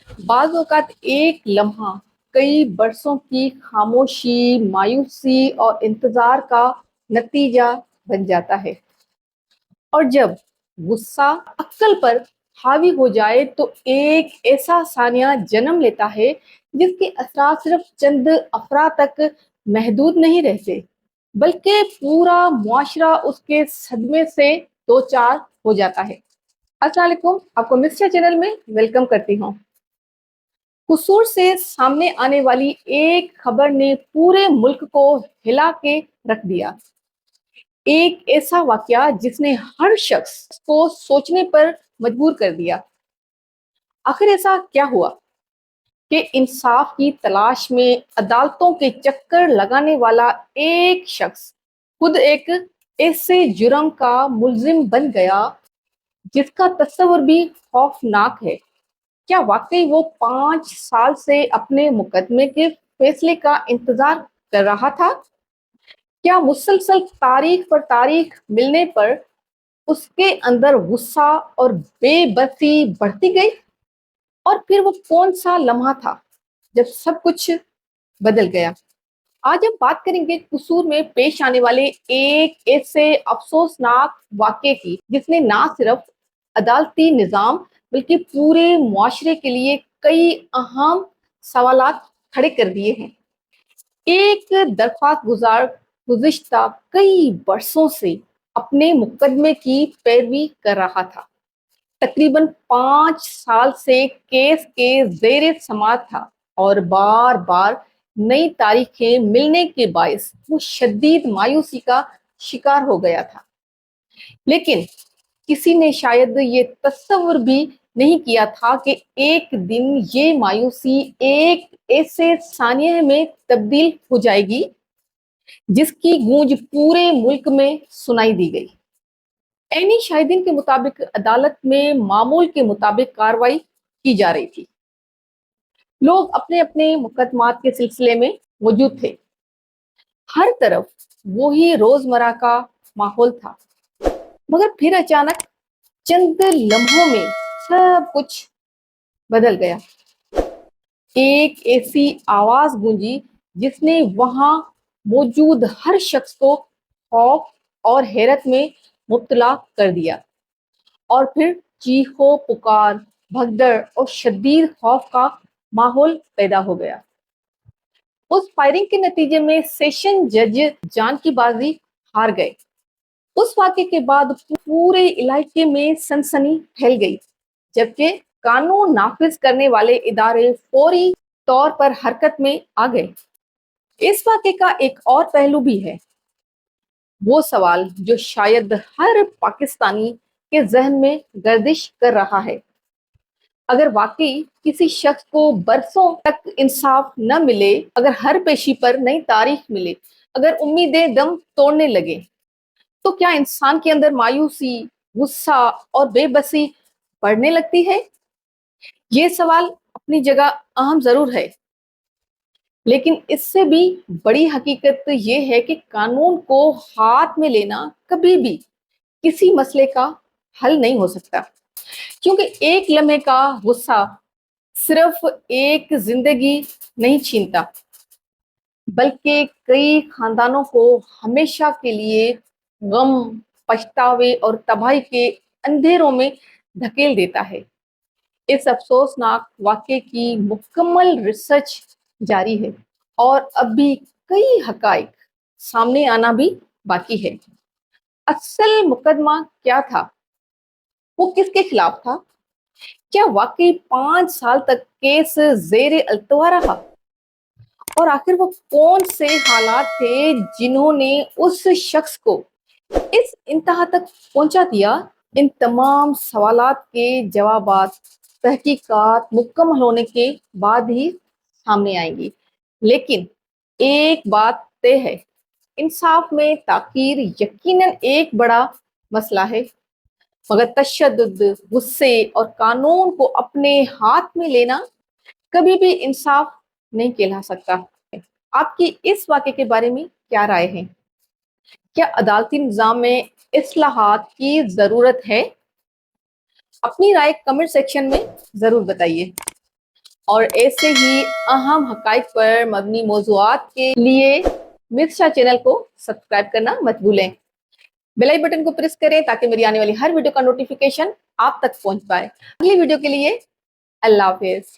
بعض اوقات ایک لمحہ کئی برسوں کی خاموشی، مایوسی اور انتظار کا نتیجہ بن جاتا ہے، اور جب غصہ عقل پر حاوی ہو جائے تو ایک ایسا ثانیہ جنم لیتا ہے جس کے اثرات صرف چند افراد تک محدود نہیں رہتے، بلکہ پورا معاشرہ اس کے صدمے سے دوچار ہو جاتا ہے۔ السلام علیکم، آپ کو مسٹر چینل میں ویلکم کرتی ہوں۔ قصور سے سامنے آنے والی ایک خبر نے پورے ملک کو ہلا کے رکھ دیا۔ ایک ایسا واقعہ جس نے ہر شخص کو سوچنے پر مجبور کر دیا۔ آخر ایسا کیا ہوا کہ انصاف کی تلاش میں عدالتوں کے چکر لگانے والا ایک شخص خود ایک ایسے جرم کا ملزم بن گیا جس کا تصور بھی خوفناک ہے؟ کیا واقعی وہ 5 سال سے اپنے مقدمے کے فیصلے کا انتظار کر رہا تھا؟ کیا مسلسل تاریخ پر تاریخ ملنے پر اس کے اندر غصہ اور بے بسی بڑھتی گئی؟ اور پھر وہ کون سا لمحہ تھا جب سب کچھ بدل گیا؟ آج ہم بات کریں گے قصور میں پیش آنے والے ایک ایسے افسوسناک واقعے کی جس نے نہ صرف عدالتی نظام بلکہ پورے معاشرے کے لیے کئی اہم سوالات کھڑے کر دیے ہیں۔ ایک درخواست گزار گزشتہ کئی برسوں سے اپنے مقدمے کی پیروی کر رہا تھا، تقریباً 5 سال سے کیس کے زیر سماعت تھا، اور بار بار نئی تاریخیں ملنے کے باعث وہ شدید مایوسی کا شکار ہو گیا تھا۔ لیکن کسی نے شاید یہ تصور بھی نہیں کیا تھا کہ ایک دن یہ مایوسی ایک ایسے ثانیے میں تبدیل ہو جائے گی جس کی گونج پورے ملک میں سنائی دی گئی۔ عینی شاہدین کے مطابق عدالت میں معمول کے مطابق کارروائی کی جا رہی تھی۔ لوگ اپنے اپنے مقدمات کے سلسلے میں موجود تھے۔ ہر طرف وہی روزمرہ کا ماحول تھا، مگر پھر اچانک چند لمحوں میں سب کچھ بدل گیا۔ ایک ایسی آواز گونجی جس نے وہاں موجود ہر شخص کو خوف اور حیرت میں مبتلا کر دیا، اور پھر چیخو پکار، بھگدڑ اور شدید خوف کا ماحول پیدا ہو گیا۔ اس فائرنگ کے نتیجے میں سیشن جج جان کی بازی ہار گئے۔ اس واقعے کے بعد پورے علاقے میں سنسنی پھیل گئی، جبکہ قانون نافذ کرنے والے ادارے فوری طور پر حرکت میں آ گئے۔ اس واقعے کا ایک اور پہلو بھی ہے، وہ سوال جو شاید ہر پاکستانی کے ذہن میں گردش کر رہا ہے۔ اگر واقعی کسی شخص کو برسوں تک انصاف نہ ملے، اگر ہر پیشی پر نئی تاریخ ملے، اگر امیدیں دم توڑنے لگے، تو کیا انسان کے اندر مایوسی، غصہ اور بے بسی بڑھنے لگتی ہے؟ یہ سوال اپنی جگہ اہم ضرور ہے، لیکن اس سے بھی بڑی حقیقت یہ ہے کہ قانون کو ہاتھ میں لینا کبھی بھی کسی مسئلے کا حل نہیں ہو سکتا، کیونکہ ایک لمحے کا غصہ صرف ایک زندگی نہیں چھینتا، بلکہ کئی خاندانوں کو ہمیشہ کے لیے غم، پچھتاوے اور تباہی کے اندھیروں میں دھکیل دیتا ہے۔ اس افسوسناک واقعے کی مکمل ریسرچ جاری ہے، اور اب بھی کئی حقائق سامنے آنا بھی باقی ہے۔ اصل مقدمہ کیا تھا؟ وہ کس کے خلاف تھا؟ کیا واقعی 5 سال تک کیس زیر التوا رہا؟ اور آخر وہ کون سے حالات تھے جنہوں نے اس شخص کو اس انتہا تک پہنچا دیا؟ ان تمام سوالات کے جوابات تحقیقات مکمل ہونے کے بعد ہی سامنے آئیں گی، لیکن ایک بات طے ہے، انصاف میں تاخیر یقیناً ایک بڑا مسئلہ ہے، مگر تشدد، غصے اور قانون کو اپنے ہاتھ میں لینا کبھی بھی انصاف نہیں کہلا سکتا۔ آپ کی اس واقعے کے بارے میں کیا رائے ہے؟ کیا عدالتی نظام میں اصلاحات کی ضرورت ہے؟ اپنی رائے کمنٹ سیکشن میں ضرور بتائیے۔ اور ایسے ہی اہم حقائق پر مبنی موضوعات کے لیے مرشا چینل کو سبسکرائب کرنا مت بھولیں. بیل آئی بٹن کو پریس کریں تاکہ میری آنے والی ہر ویڈیو کا نوٹیفیکیشن آپ تک پہنچ پائے. اگلی ویڈیو کے لیے اللہ حافظ.